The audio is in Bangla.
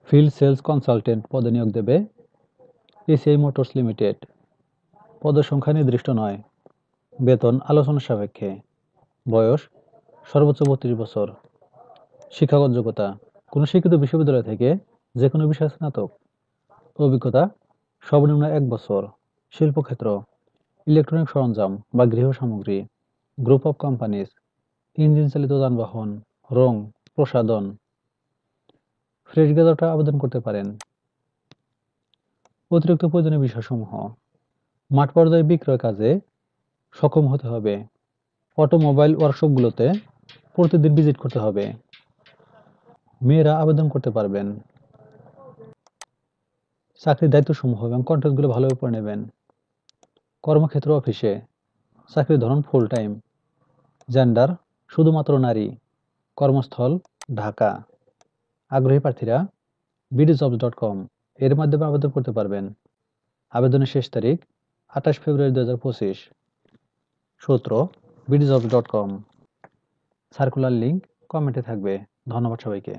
ফিল্ড সেলস কনসালটেন্ট পদে নিয়োগ দেবে এসিআই মোটরস লিমিটেড। পদের সংখ্যা নির্দিষ্ট নয়। বেতন আলোচনা সাপেক্ষে। বয়স সর্বোচ্চ 32 বছর। শিক্ষাগত যোগ্যতা কোনো শিক্ষিত বিশ্ববিদ্যালয় থেকে যে কোনো বিষয়ে স্নাতক। অভিজ্ঞতা সর্বনিম্ন 1 বছর। শিল্পক্ষেত্র ইলেকট্রনিক সরঞ্জাম বা গৃহ সামগ্রী, গ্রুপ অফ কোম্পানিজ, ইঞ্জিন চালিত যানবাহন, রং, প্রসাধন। ফ্রেশ গ্রাজুয়েটরা আবেদন করতে পারেন। অতিরিক্ত প্রয়োজনীয় বিষয়সমূহ: মাঠ পর্যায়ে বিক্রয় কাজে সক্ষম হতে হবে। অটোমোবাইল ওয়ার্কশপগুলোতে প্রতিদিন ভিজিট করতে হবে। মেয়েরা আবেদন করতে পারবেন। চাকরির দায়িত্বসমূহ এবং কন্ট্রাক্টগুলো ভালোভাবে পড়ে নেবেন। কর্মক্ষেত্র অফিসে। চাকরির ধরন ফুল টাইম। জেন্ডার শুধুমাত্র নারী। কর্মস্থল ঢাকা। আগ্রহী প্রার্থীরা bdjobs.com এর মাধ্যমে আবেদন করতে পারবেন। আবেদনের শেষ তারিখ 28 ফেব্রুয়ারি 2025। সূত্র bdjobs.com। সার্কুলার লিংক কমেন্টে থাকবে। ধন্যবাদ সবাইকে।